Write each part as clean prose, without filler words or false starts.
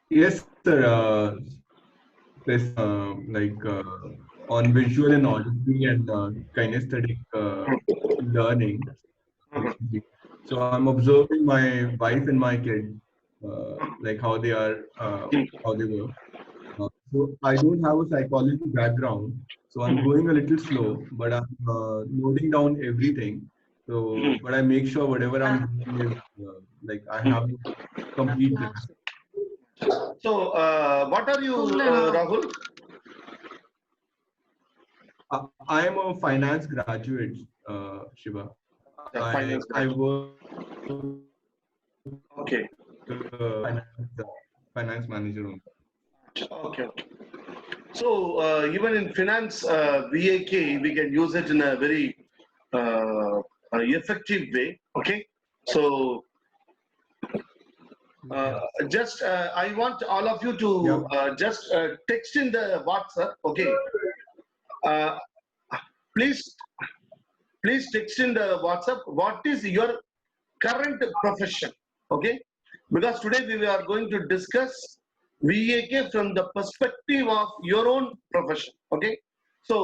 Yes, sir. This on visual and auditory and kinesthetic learning, basically. So I'm observing my wife and my kid, like how they are, how they work. So I don't have a psychology background, so I'm going a little slow, but I'm noting down everything. So, but I make sure whatever I'm doing is like I have to complete this. So, what are you, Rahul? I am a finance graduate, Shiva. I Finance I graduate. work Okay. finance manager only. Okay. Okay. So, even in finance, VAK, we can use it in a very effective way. Okay. So, Yeah. just I want all of you to Yep. just text in the WhatsApp. Okay. Uh, please, please text in the WhatsApp. What is your current profession? Okay. Because today we are going to discuss VAK from the perspective of your own profession. Okay. So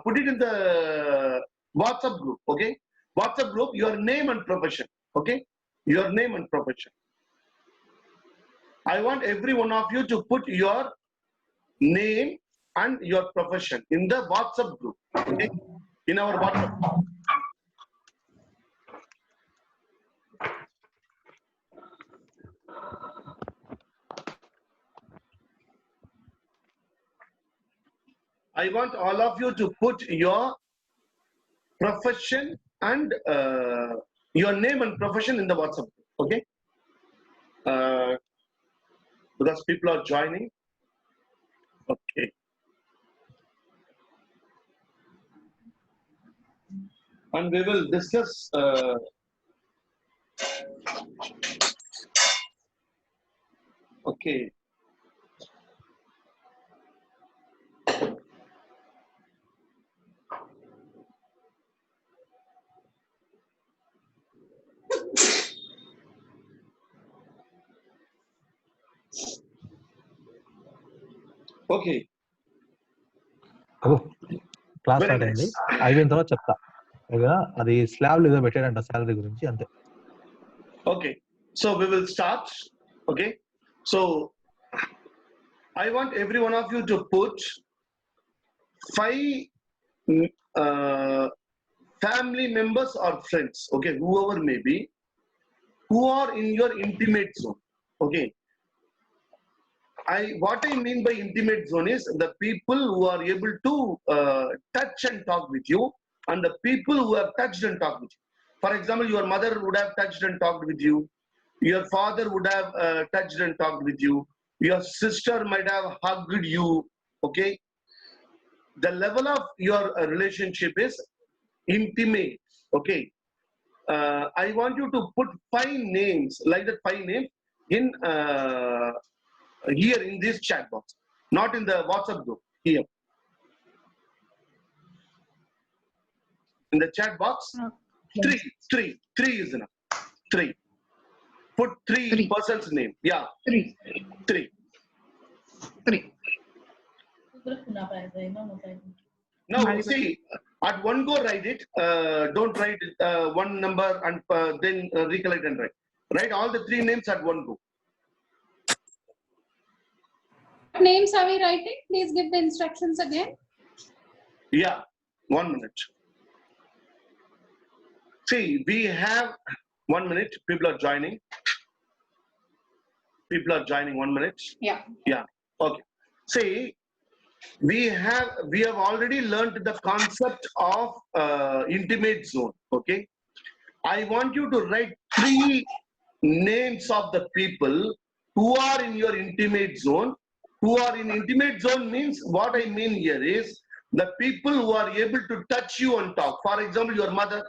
put it in the WhatsApp group. Okay. WhatsApp group, your name and profession. Okay. Your name and profession. I want every one of you to put your name and your profession in the WhatsApp group. Okay. In our WhatsApp. I want all of you to put your profession and your name and profession in the WhatsApp. Okay. Uh, because people are joining. Okay. And we will discuss. Okay. Okay. Class Very start అయింది, nice. అయిపోయిన తర్వాత చెప్తా. ఇక అది slab ఏదో పెట్టాడంట salary గురించి, అంతే. Okay. So we will start. Okay. So I want every one of you to put 5 uh, family members or friends. Okay. Whoever may be, who are in your intimate zone. Okay. What I mean by intimate zone is the people who are able to touch and talk with you, and the people who have touched and talked with you. For example, your mother would have touched and talked with you. Your father would have touched and talked with you. Your sister might have hugged you. Okay, the level of your relationship is intimate. Okay, I want you to put 5 names, like that 5 names in here in this chat box, not in the WhatsApp group. Here in the chat box, three is enough. Three. Put three persons' name. Yeah. Three. Now see, at one go write it. Don't write one number and then recollect and write. Write all the 3 names at one go. What names are we writing? Please give the instructions again. Yeah, 1 minute. See, we have 1 minute. People are joining. People are joining. 1 minute. Yeah. Yeah. Okay. See, we have already learned the concept of intimate zone. Okay. I want you to write 3 names of the people who are in your intimate zone. Who are in intimate zone means, what I mean here is the people who are able to touch you and talk. For example, your mother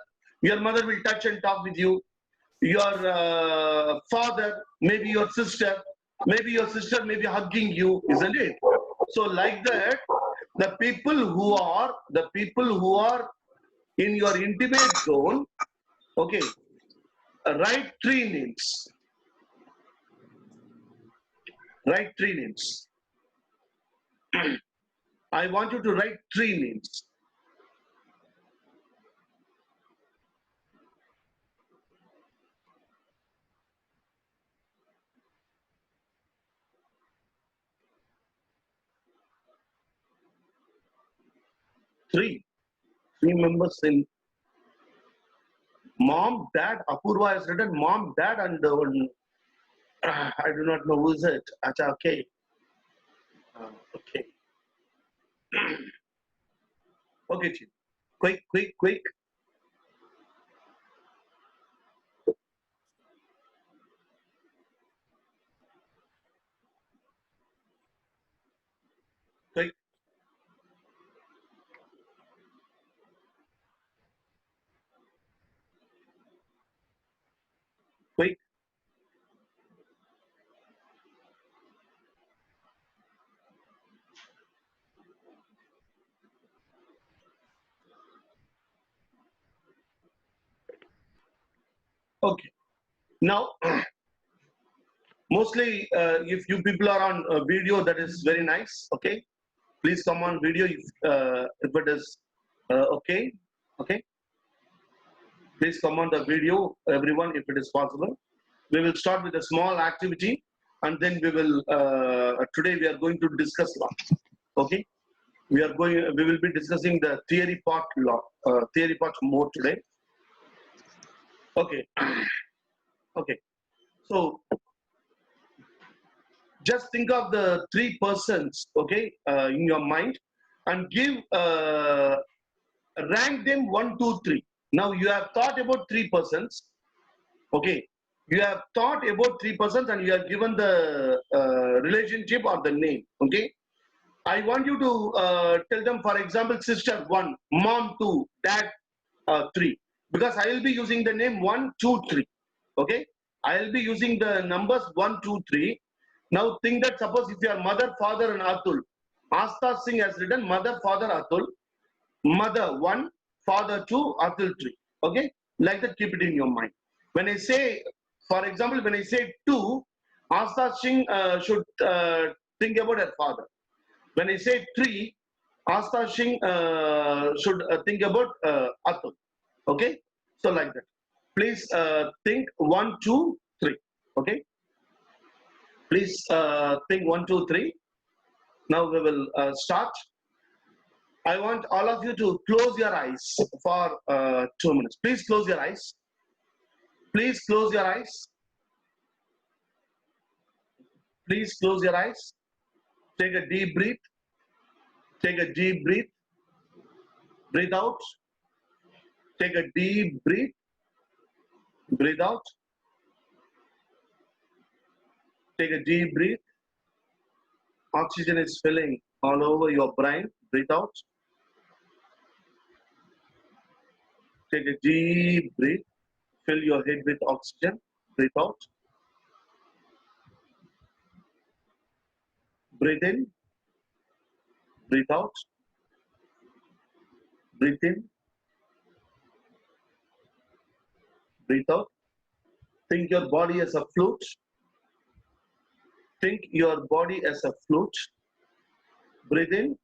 will touch and talk with you. Your father, maybe your sister may be hugging you, isn't it? So like that, the people who are in your intimate zone, okay, write 3 names. Write 3 names. I want you to write 3 names. Three members in mom, dad. Apurva has written mom, dad, and I do not know who is it. Acha, okay. Okay. Okay, Chief. Quick. Quick. Okay. Now, mostly, if you people are on video, that is very nice. Okay. Please come on video if it is okay. Okay. Please come on the video, everyone, if it is possible. We will start with a small activity, and then we will. Today we are going to discuss law. Okay. We will be discussing the theory part more today. Okay. Okay. So just think of the 3 persons, okay, in your mind, and give rank them 1, 2, 3. Now you have thought about 3 persons, okay. You have thought about 3 persons, and you have given the relationship or the name, okay. I want you to tell them, for example, sister 1, mom 2, dad 3, because I will be using the name 1, 2, 3, okay. I will be using the numbers 1, 2, 3. Now think that suppose if your mother, father, and Atul, Asta Singh has written mother, father, Atul, mother 1, father 2, Atul 3. Okay, like that, keep it in your mind. When I say, for example, when I say 2, Asta Singh should think about her father. When I say 3, Asta Singh should think about Atul. Okay, so like that. Please think 1, 2, 3. Okay. Please think 1, 2, 3. Now we will start. I want all of you to close your eyes for 2 minutes. Please close your eyes. Please close your eyes. Please close your eyes. Take a deep breath. Take a deep breath. Breathe out. Take a deep breath. Breathe out. Take a deep breath. Oxygen is filling all over your brain. Breathe out. Take a deep breath. Fill your head with oxygen. Breathe out. Breathe in. Breathe out. Breathe in. Breathe out. Think your body as a flute. Think your body as a flute. Breathe in.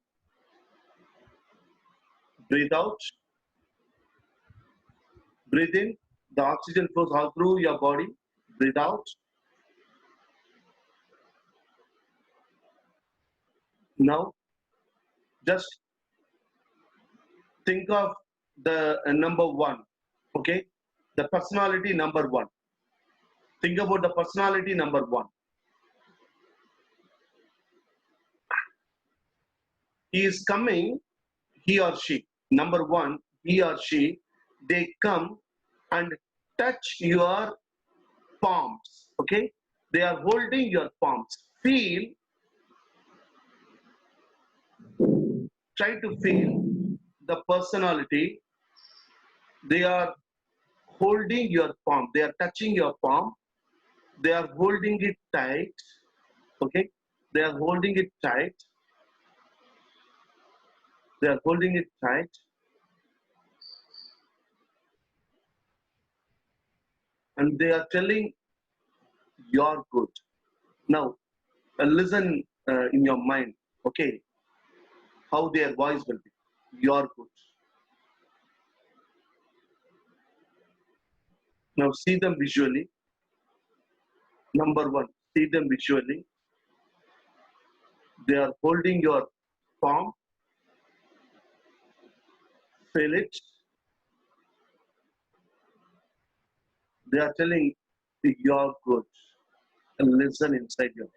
Breathe out. Breathe in. The oxygen flows all through your body. Breathe out. Now, just think of the number 1. Okay? The personality number 1. Think about the personality number 1. He is coming, he or she. Number 1, he or she, they come and touch your palms. Okay? They are holding your palms. Feel, try to feel the personality. They are holding your palm. They are touching your palm. They are holding it tight. Okay? They are holding it tight. They are holding it tight. And they are telling you're good. Now, listen in your mind, okay, how their voice will be. You're good. Now see them visually. Number one, see them visually. They are holding your palm. Feel it. They are telling you're good. And listen inside your head.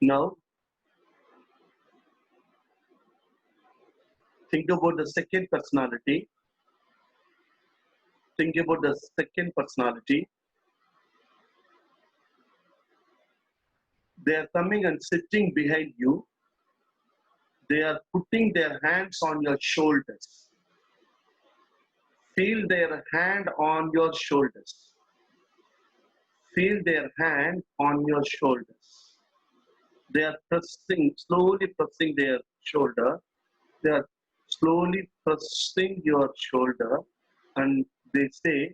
Now, think about the second personality. Think about the second personality. They are coming and sitting behind you. They are putting their hands on your shoulders. Feel their hand on your shoulders. Feel their hand on your shoulders. They are pressing, slowly pressing their shoulder. They are slowly pressing your shoulder, and they say,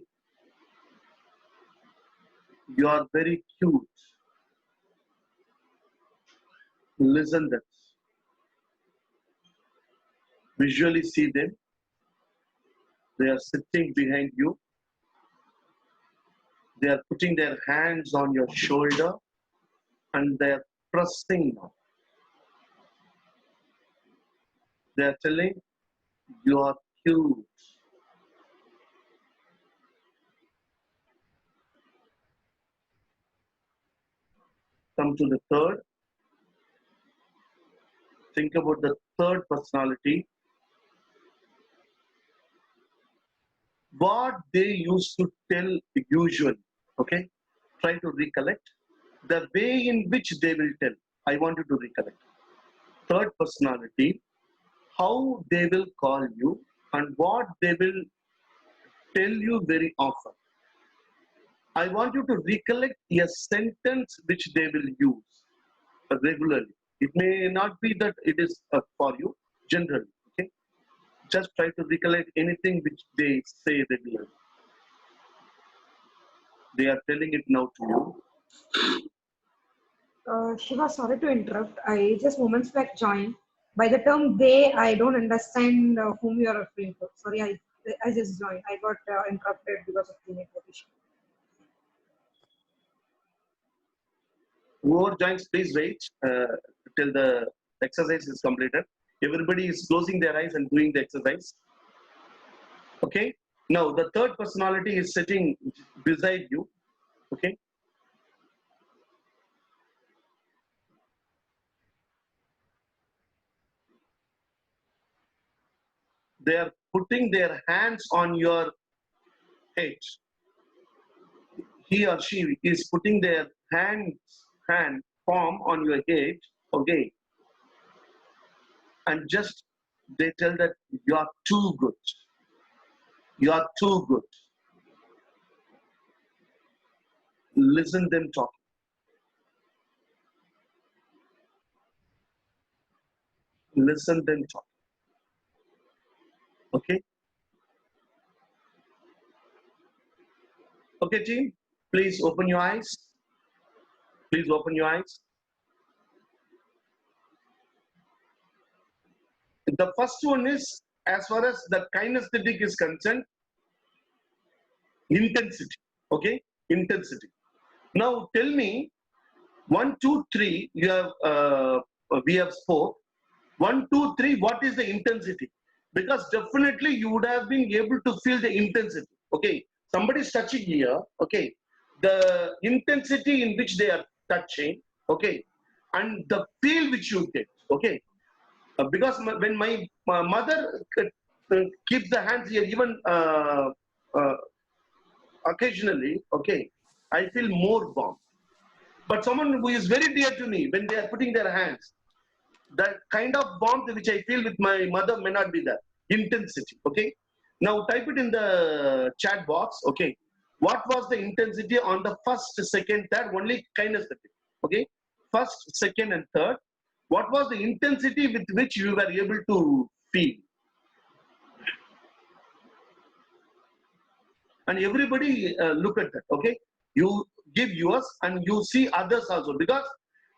you are very cute. Listen that. Visually see them. They are sitting behind you. They are putting their hands on your shoulder and they are pressing now. They are telling, you are cute. Come to the third. Think about the third personality. What they used to tell usually, okay? Try to recollect. The way in which they will tell. I want you to recollect. Third personality, how they will call you and what they will tell you very often. I want you to recollect a sentence which they will use regularly. It may not be that it is for you, generally. Okay, just try to recollect anything which they say regularly. They are telling it now to you. Shiva, sorry to interrupt. I just moments back joined. By the term they, I don't understand whom you are referring to. Sorry, I just joined. I got interrupted because of the network issue. Whoever joins, please wait till the exercise is completed. Everybody is closing their eyes and doing the exercise. Okay. Now the third personality is sitting beside you. Okay. They are putting their hands on your head. He or she is putting their hand palm on your head. Okay. And just they tell that you are too good. You are too good. Listen them talk. Listen them talk. Okay. Okay, team. Please open your eyes. Please open your eyes. The first one is, as far as the kinesthetic is concerned, intensity. Okay, intensity. Now tell me, 1, 2, 3. You have we have spoke. 1, 2, 3. What is the intensity? Because definitely you would have been able to feel the intensity. Okay, somebody is touching here. Okay, the intensity in which they are touching. Okay, and the feel which you get. Okay, because when my mother keeps the hands here, even occasionally, okay, I feel more warm. But someone who is very dear to me, when they are putting their hands, that kind of warmth which I feel with my mother may not be there. Intensity, okay? Now type it in the chat box, okay? What was the intensity on the first, second, third? Only kinesthetic, okay? First, second, and third. What was the intensity with which you were able to feel? And everybody look at that, okay? You give yours and you see others also, because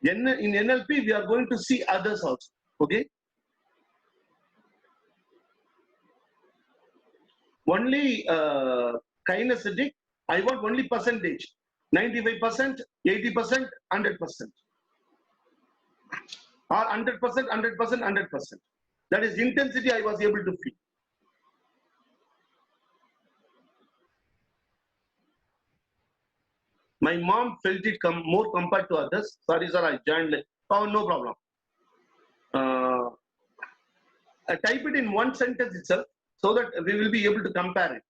in NLP we are going to see others also, okay? Only kinesthetic, I want only percentage, 95%, 80%, 100%. Or 100%, 100%, 100%. That is intensity I was able to feel. My mom felt it more compared to others. Sorry, sir, I joined late. Oh, no problem. I type it in one sentence itself so that we will be able to compare it.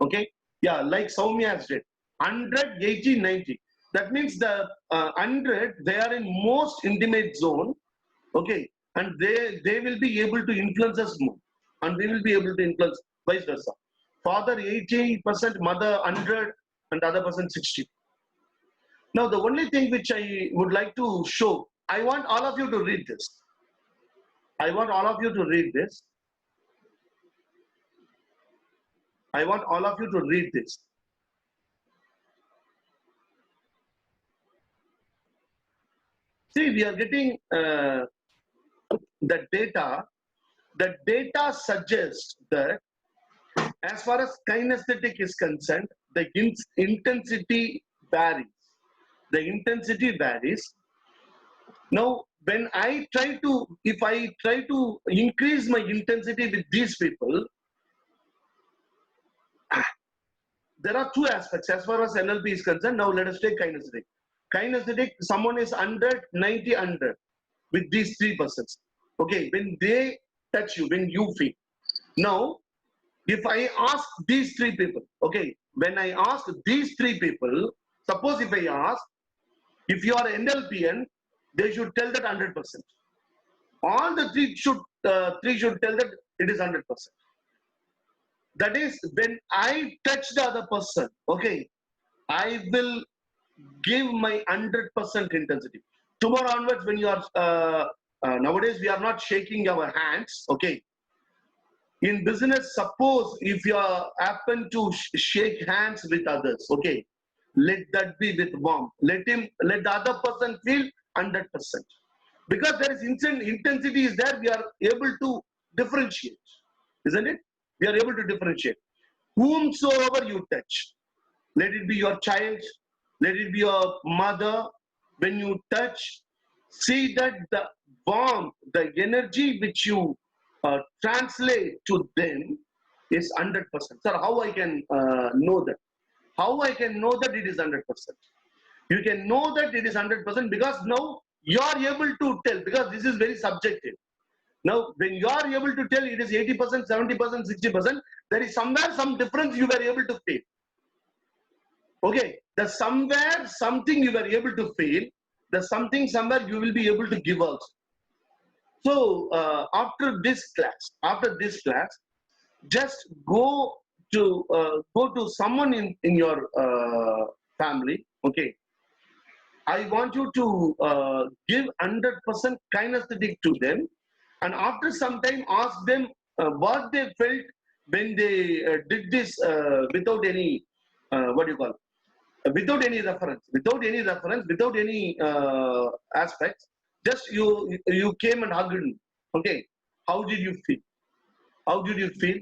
Okay? Yeah, like Soumya has said. 100, 80, 90. That means the 100, they are in most intimate zone. Okay? And they will be able to influence us more. And we will be able to influence vice versa. Father 80%, mother 100, and the other person 60. Now, the only thing which I would like to show, I want all of you to read this. I want all of you to read this. I want all of you to read this. See, we are getting the data. The data suggests that as far as kinesthetic is concerned, the intensity varies. The intensity varies. Now, when I try to, if I try to increase my intensity with these people, there are two aspects as far as NLP is concerned. Now, let us take kinesthetic. Kinesthetic, someone is 100, 90, 100 with these three persons. Okay, when they touch you, when you feel. Now, if I ask these three people, okay, when I ask these three people, suppose if I ask, if you are NLPN, they should tell that 100%. All the three should tell that it is 100%. That is, when I touch the other person, okay, I will give my 100% intensity. Tomorrow onwards, when you are, nowadays we are not shaking our hands, okay. In business, suppose if you happen to shake hands with others, okay, let that be with warmth. Let the other person feel 100%. Because there is intensity is there, we are able to differentiate, isn't it? We are able to differentiate. Whomsoever you touch, let it be your child, let it be your mother, when you touch, see that the warmth, the energy which you translate to them is 100%. Sir, how I can know that? How I can know that it is 100%? You can know that it is 100% because now you are able to tell, because this is very subjective. Now, when you are able to tell it is 80%, 70%, 60%, there is somewhere some difference you were able to feel. Okay, the somewhere something you were able to feel, the something somewhere you will be able to give also. So after this class, just go to someone in your family. Okay, I want you to give 100% kinesthetic to them, and after some time ask them what they felt when they did this without any without any reference, without any aspects. Just you came and hugged me. Okay, how did you feel? How did you feel?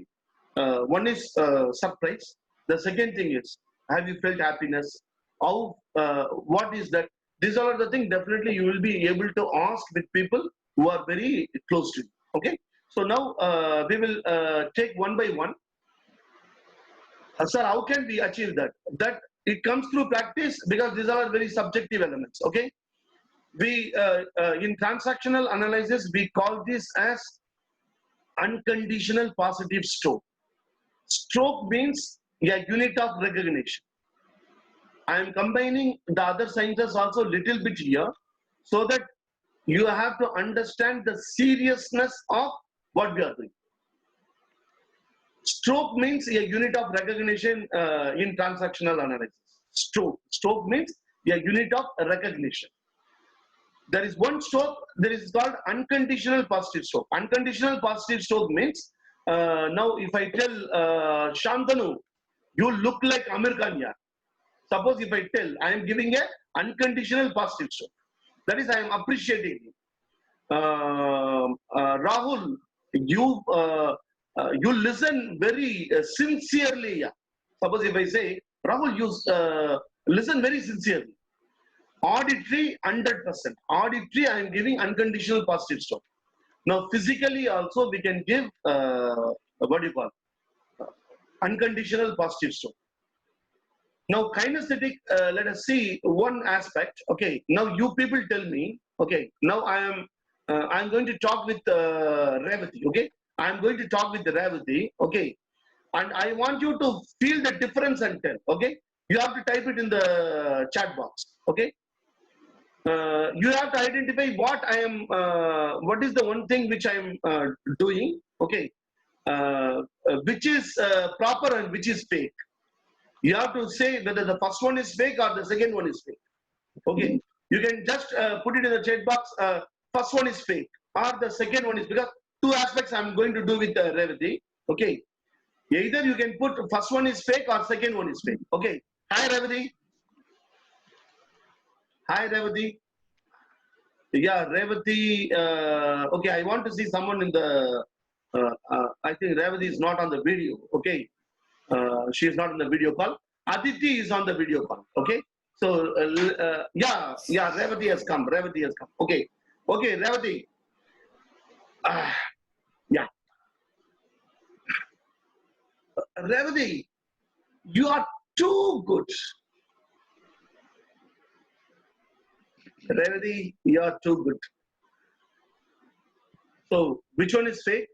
One is surprise. The second thing is, have you felt happiness? How? What is that? These are the things definitely you will be able to ask with people who are very close to you. Okay. So now we will take one by one. Sir, how can we achieve that? That it comes through practice, because these are very subjective elements. Okay. We in transactional analysis we call this as unconditional positive stroke. Stroke means a unit of recognition. I am combining the other sciences also little bit here, so that you have to understand the seriousness of what we are doing. Stroke means a unit of recognition in transactional analysis. Stroke means a unit of recognition. there is one stroke, there is called unconditional positive stroke. Unconditional positive stroke means, now if I tell Shantanu, you look like Amir Khan, yeah. Suppose if I tell, I am giving a unconditional positive stroke. That is, I am appreciating you. Rahul, you listen very sincerely, yeah. Suppose if I say, Rahul, you listen very sincerely. Auditory, 100%. Auditory, I am giving unconditional positive stroke. Now, physically also, we can give, what do you call, unconditional positive stroke. Now, kinesthetic, let us see one aspect. Okay, now you people tell me, okay, now I'm going to talk with Revati, okay? I'm going to talk with Revati, okay? And I want you to feel the difference and tell, okay? You have to type it in the chat box, okay? You have to identify what I am, what is the one thing which I am doing, okay? Which is proper and which is fake. You have to say whether the first one is fake or the second one is fake, okay? You can just put it in the chat box, first one is fake or the second one is, because two aspects I'm going to do with Revati, okay? Either you can put first one is fake or second one is fake, okay? Hi, Revati. Hi, Revati. Yeah, Revati. Okay, I want to see someone in the. I think Revati is not on the video. Okay, she is not on the video call. Aditi is on the video call. Okay, so yeah, Revati has come. Revati has come. Okay, Revati. Yeah, Revati, you are too good. Revati, you are too good. So, which one is fake?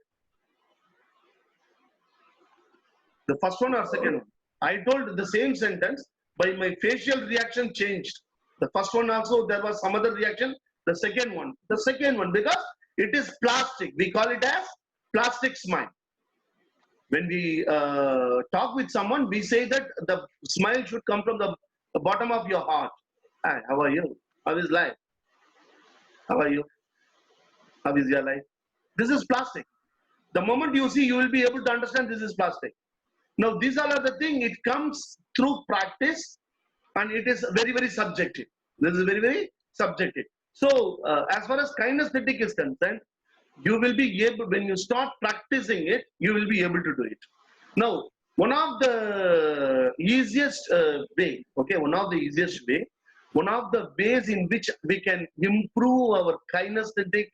The first one or second one? I told the same sentence, but my facial reaction changed. The first one also, there was some other reaction. The second one, because it is plastic. We call it as plastic smile. When we talk with someone, we say that the smile should come from the bottom of your heart. Hi, how are you? How is life? How are you? How is your life? This is plastic. The moment you see, you will be able to understand this is plastic. Now, these all are the thing. It comes through practice, and it is very, very subjective. This is very, very subjective. So, as far as kinesthetic is concerned, you will be able, when you start practicing it, you will be able to do it. Now, one of the easiest way, okay, one of the ways in which we can improve our kinesthetic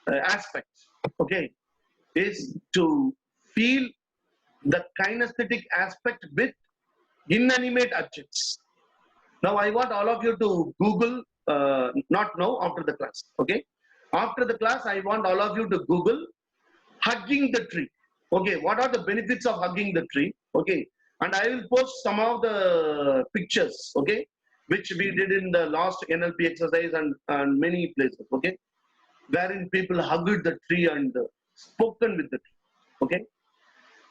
aspects, okay, is to feel the kinesthetic aspect with inanimate objects. Now, I want all of you to Google, not now, after the class, okay? After the class, I want all of you to Google hugging the tree. Okay, what are the benefits of hugging the tree? Okay, and I will post some of the pictures, okay, which we did in the last NLP exercise and many places, okay, wherein people hugged the tree and spoken with the tree, okay.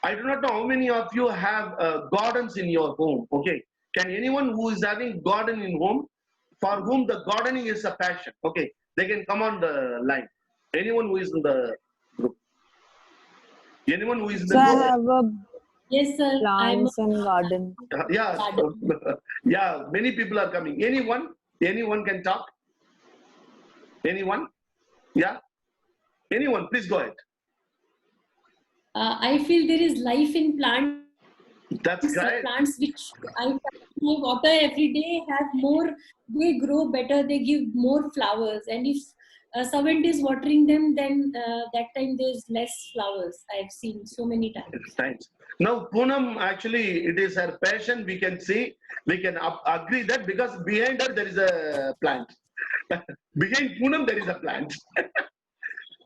I do not know how many of you have gardens in your home, okay. Can anyone who is having garden in home, for whom the gardening is a passion, okay, they can come on the line. Anyone who is in the group? Anyone who is in the So I group? have a Yes, sir. plants and garden. Yeah, yeah, many people are coming. Anyone can talk? Anyone? Yeah? Anyone, please go ahead. I feel there is life in plants. That's great. Plants which I water every day have more, they grow better, they give more flowers. And if a servant is watering them, then that time there's less flowers. I've seen so many times. Thanks. Now, Poonam, actually, it is her passion. We can see, we can agree that because behind her, there is a plant. Behind Poonam, there is a plant.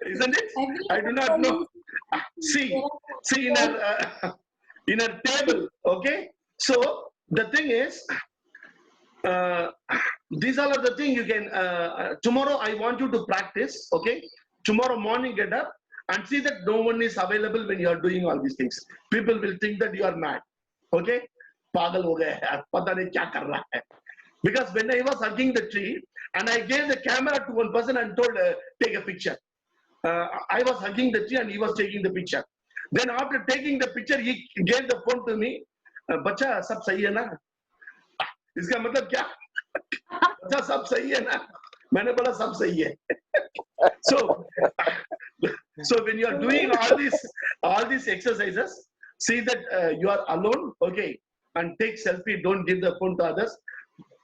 Isn't it? I do not know. See in her table, okay? So, the thing is, these all are the things you can, tomorrow I want you to practice, okay? Tomorrow morning get up and see that no one is available when you are doing all these things. People will think that you are mad, okay? Pagal ho gaya hai, pata nahi kya kar raha hai. Because when I was hugging the tree and I gave the camera to one person and told, take a picture. I was hugging the tree and he was taking the picture. Then after taking the picture, he gave the phone to me. बच्चा सब सही है ना? इसका मतलब क्या? बच्चा सब सही है ना? मैंने बोला सब सही है. So when you are doing all these exercises, see that you are alone, okay, and take selfie. Don't give the phone to others.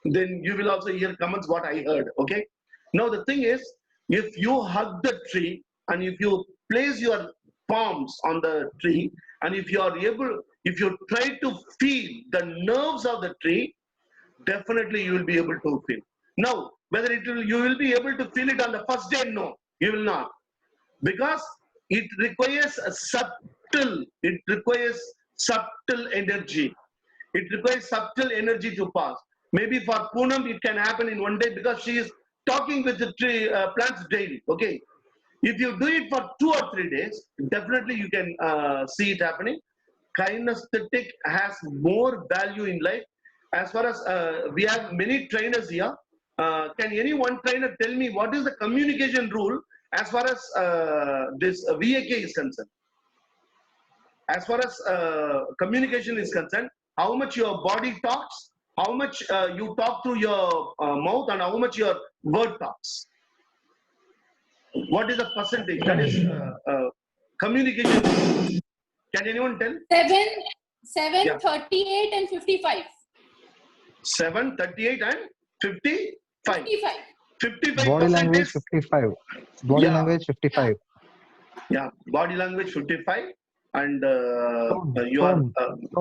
Then you will also hear comments what I heard. Okay. Now the thing is, if you hug the tree and if you place your palms on the tree and if you try to feel the nerves of the tree, definitely you will be able to feel. Now, whether you will be able to feel it on the first day, no, you will not, because it requires subtle energy. It requires subtle energy to pass. Maybe for Poonam, it can happen in one day because she is talking with the tree plants daily. Okay. If you do it for 2 or 3 days, definitely you can see it happening. Kinesthetic has more value in life. As far as we have many trainers here, can any one trainer tell me what is the communication rule as far as this VAK is concerned? As far as communication is concerned, how much your body talks, how much you talk through your mouth, and how much your word talks. What is the percentage? That is communication. Can anyone tell? 7, Yeah. 38 and 55. 7, 38 and 55. 55. 55% Body language is, 55. Body Yeah. language 55. yeah, body language 55 and Tone, your tone.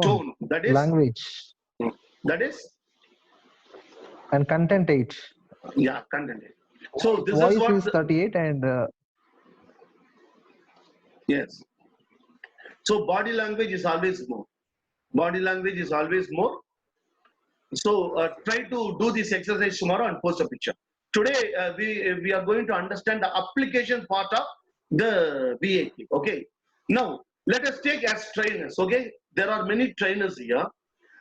tone, that is, Language and content 8. yeah, content. So this Voice is what is 38 and yes. So body language is always more. Body language is always more. So try to do this exercise tomorrow and post a picture. Today we are going to understand the application part of the VAK. Okay. Now let us take as trainers. Okay. There are many trainers here.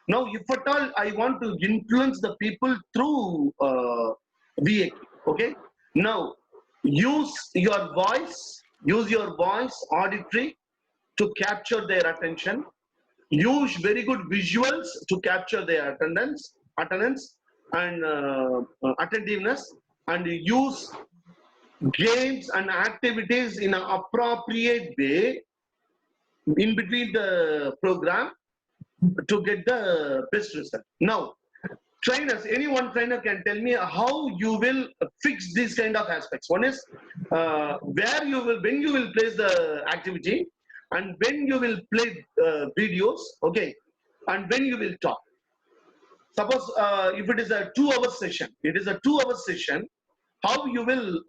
Now, if at all I want to influence the people through VAK. Okay. Now use your voice auditory to capture their attention. Use very good visuals to capture their attendance and attentiveness, and use games and activities in an appropriate way in between the program to get the best result. Now, trainers, any one trainer can tell me how you will fix these kind of aspects. One is when you will place the activity, and when you will play videos, okay, and when you will talk. Suppose if it is a 2-hour session, how you will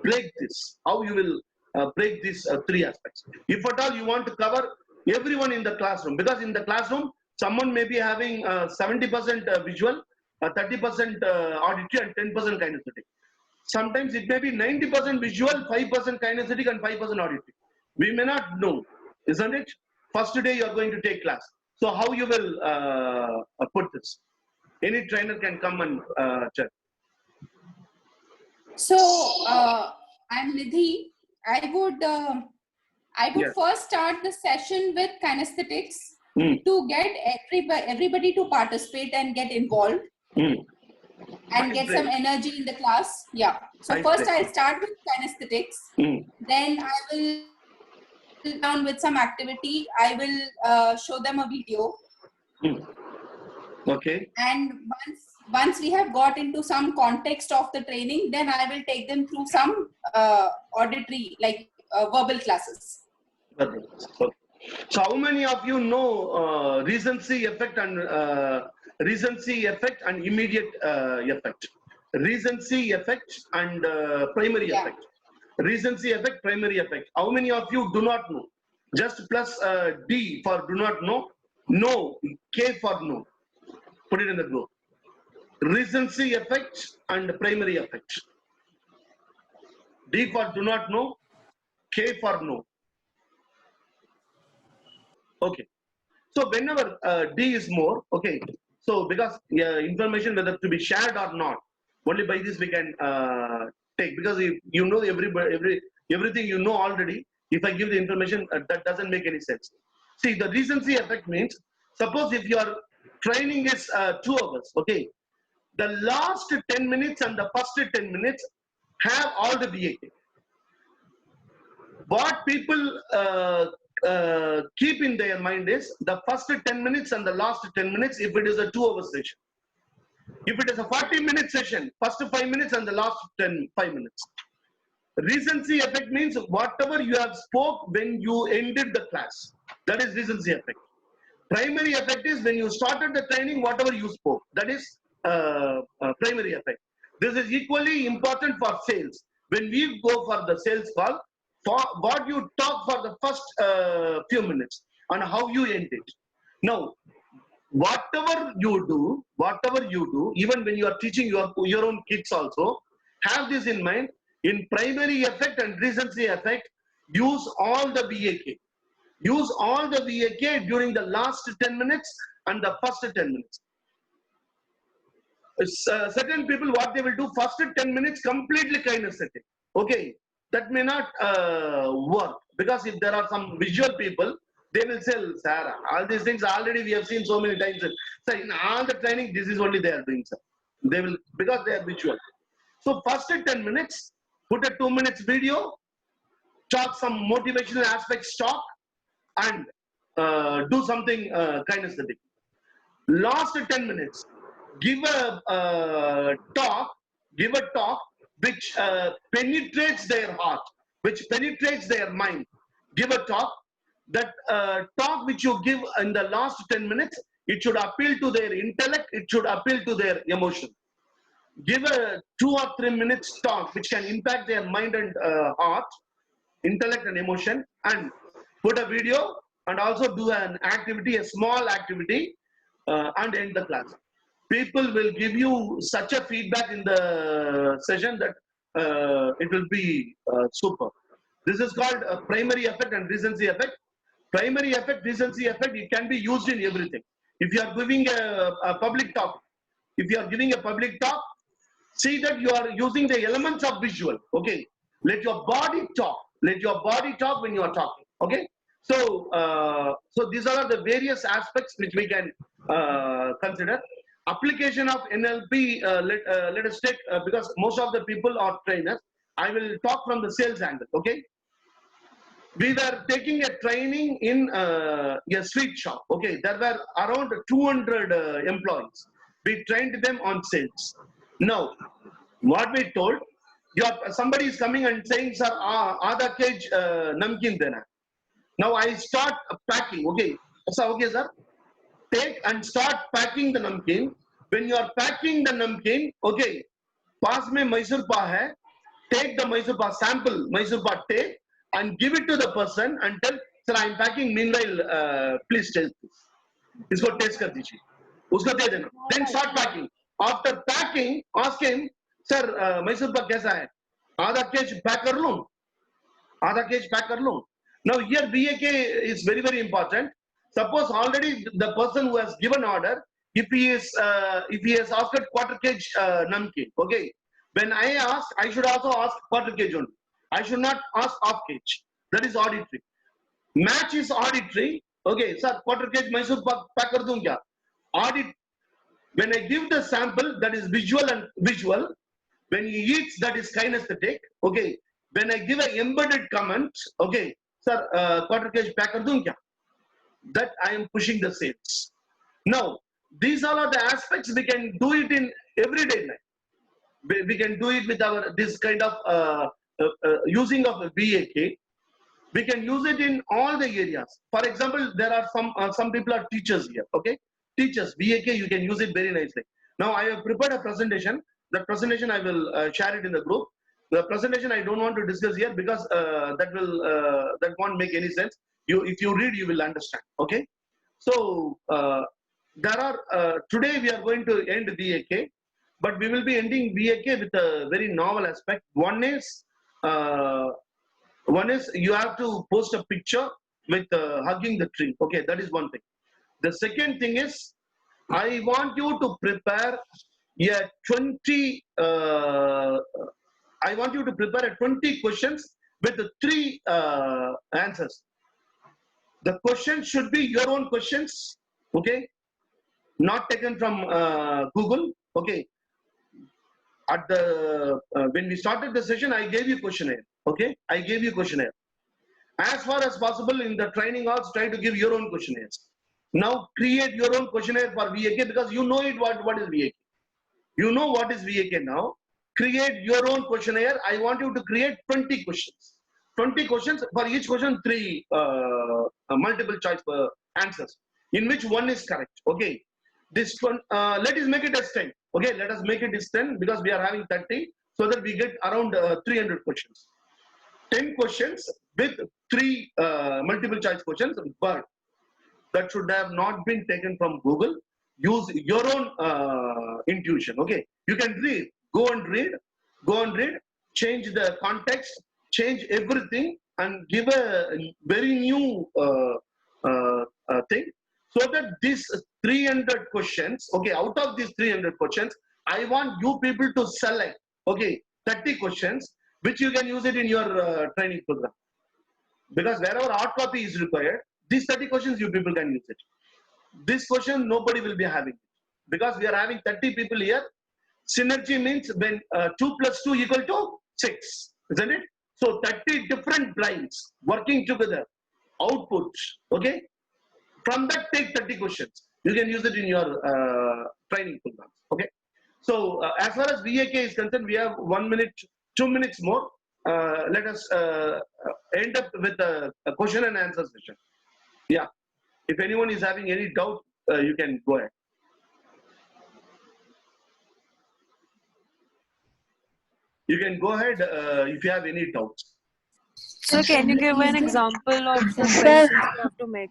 break this? How you will break these 3 aspects? If at all you want to cover everyone in the classroom, because in the classroom, someone may be having 70% visual, 30% auditory, and 10% kinesthetic. Sometimes it may be 90% visual, 5% kinesthetic, and 5% auditory. We may not know, isn't it? First day you are going to take class. So how you will put this? Any trainer can come and check. So I'm Nidhi. I would Yes. first start the session with kinesthetics Mm. to get everybody to participate and get involved Mm. and get some energy in the class. Yeah. So I first see. I'll start with kinesthetics. Mm. Then I will down with some activity. I will show them a video. Mm. Okay. And once we have got into some context of the training, then I will take them through some auditory, like verbal classes. Okay. So how many of you know recency effect and immediate effect? Recency effect and primary Yeah. effect. Recency effect, primary effect. How many of you do not know? Just plus D for do not know. No, K for no. Put it in the group. Recency effect and primary effect. D for do not know. K for no. Okay. So whenever D is more, okay. So because information whether to be shared or not, only by this we can take. Because if you know everything you know already, if I give the information, that doesn't make any sense. See, the recency effect means, suppose if your training is 2 hours, okay, the last 10 minutes and the first 10 minutes have all the BAK. What people keep in their mind is the first 10 minutes and the last 10 minutes if it is a 2-hour session. If it is a 40-minute session, first 5 minutes and the last 5 minutes. Recency effect means whatever you have spoke when you ended the class. That is recency effect. Primary effect is when you started the training, whatever you spoke. That is primary effect. This is equally important for sales. When we go for the sales call, for what you talk for the first few minutes and how you end it. Now, whatever you do, even when you are teaching your own kids also, have this in mind. In primary effect and recency effect, use all the VAK. Use all the VAK during the last 10 minutes and the first 10 minutes. Certain people, what they will do, first 10 minutes completely kinesthetic. Okay, that may not work, because if there are some visual people, they will say, sir, all these things already we have seen so many times. So in all the training, this is only they are doing, sir. They will, because they are visual. So first 10 minutes, put a 2 minutes video, talk some motivational aspects, talk, and do something kinesthetic. Last 10 minutes, give a talk which penetrates their heart, which penetrates their mind. Give a talk. That talk which you give in the last 10 minutes, it should appeal to their intellect, it should appeal to their emotion. Give a 2 or 3 minutes talk which can impact their mind and heart, intellect and emotion, and put a video and also do an activity, a small activity, and end the class. People will give you such a feedback in the session that it will be super. This is called a primary effect and recency effect. Primary effect, recency effect, it can be used in everything. If you are giving a public talk, see that you are using the elements of visual. Okay, let your body talk. Let your body talk when you are talking. Okay, so so these are the various aspects which we can consider. Application of NLP. Let us take because most of the people are trainers. I will talk from the sales angle. Okay. We were taking a training in a sweet shop. Okay, there were around 200 employees. We trained them on sales. Now, what we told, somebody is coming and saying, sir, आधा kg namkeen dena. Now I start packing. Okay, okay, sir. Take and start packing the namkeen. When you are packing the namkeen, okay, paas mein Mysore pa hai. Take the Mysore pa sample, Mysore pa take, and give it to the person and tell, sir, I am packing. Meanwhile, please taste this. Isko taste kar dijiye. Usko de dena. Then start packing. After packing, ask him, sir, Mysore pak kaisa hai? आधा kg pack kar लूं? आधा kg pack kar लूं? Now here BAK is very, very important. Suppose already the person who has given order, if he has asked quarter kg namkeen, okay. When I ask, I should also ask quarter kg only. I should not ask half kg. That is auditory. Match is auditory. Okay, sir, quarter kg Mysore pack kar दूं क्या? Audit. When I give the sample, that is visual and visual. When he eats, that is kinesthetic. Okay. When I give an embedded comment, okay, sir, quarter kg pack kar दूं क्या? That I am pushing the sales. Now, these all are the aspects we can do it in everyday life. We can do it with our this kind of using of a VAK. We can use it in all the areas. For example, there are some people are teachers here. Okay, teachers VAK, you can use it very nicely. Now I have prepared a presentation. That presentation I will share it in the group. The presentation I don't want to discuss here because that won't make any sense. If you read, you will understand. Okay, so there are today we are going to end VAK, but we will be ending VAK with a very novel aspect. One is you have to post a picture with hugging the tree. Okay, that is one thing. The second thing is I want you to prepare a 20. I want you to prepare a 20 questions with the 3 answers. The questions should be your own questions, okay? Not taken from Google, okay? At the when we started the session, I gave you questionnaire, okay? I gave you questionnaire. As far as possible in the training also, try to give your own questionnaires. Now create your own questionnaire for VAK because you know it what is VAK. You know what is VAK now. Create your own questionnaire. I want you to create 20 questions. 20 questions, for each question 3 multiple choice answers, in which one is correct. Okay, this one, let us make it as 10. Okay, let us make it as 10 because we are having 30, so that we get around 300 questions. 10 questions with 3 multiple choice questions, but that should have not been taken from Google. Use your own intuition. Okay, you can read, go and read, change the context, change everything, and give a very new thing, so that these 300 questions, okay, out of these 300 questions, I want you people to select, okay, 30 questions, which you can use it in your training program. Because wherever hard copy is required, these 30 questions you people can use it. This question nobody will be having it. Because we are having 30 people here. Synergy means when 2 plus 2 equal to 6, isn't it? So 30 different brains working together, output, okay? From that, take 30 questions. You can use it in your training programs, okay? So as far as VAK is concerned, we have 1 minute, 2 minutes more. Let us end up with a question and answer session. Yeah. If anyone is having any doubt, you can go ahead. You can go ahead if you have any doubts. So can you give an example of the questions you have to make?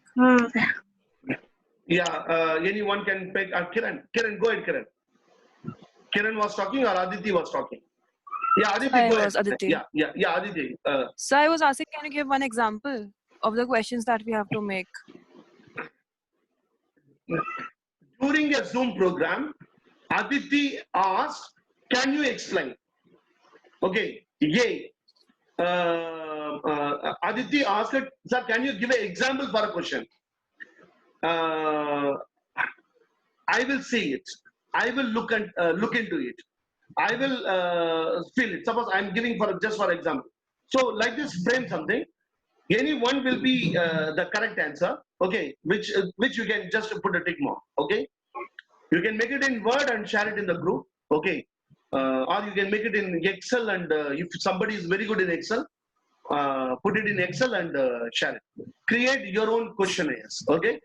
Yeah, anyone can pick. Kiran, go ahead, Kiran. Kiran was talking or Aditi was talking? Yeah, Aditi, I go ahead. was Aditi. Yeah, Aditi. So I was asking, can you give one example of the questions that we have to make? During a Zoom program, Aditi asked, can you explain? Okay, yay. Aditi asked, sir, can you give an example for a question? I will see it. I will look into it. I will feel it. Suppose I'm giving just for example. So like this, frame something. Any one will be the correct answer. Okay, which you can just put a tick mark. Okay, you can make it in Word and share it in the group. Okay, or you can make it in Excel, and if somebody is very good in Excel, put it in Excel and share it. Create your own questionnaires. Okay.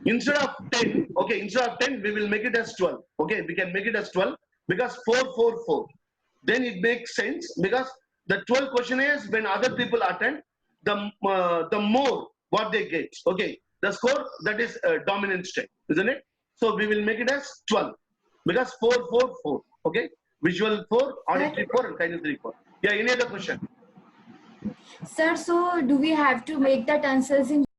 Instead of 10, okay, instead of 10, we will make it as 12. Okay, we can make it as 12 because 4, 4, 4. Then it makes sense because the 12 questionnaires, when other people attend, the more what they get. Okay, the score, that is dominant state, isn't it? So we will make it as 12 because 4, 4, 4. Okay, visual 4, auditory 4, and kinesthetic 4. Yeah, any other question? Sir, so do we have to make that answers in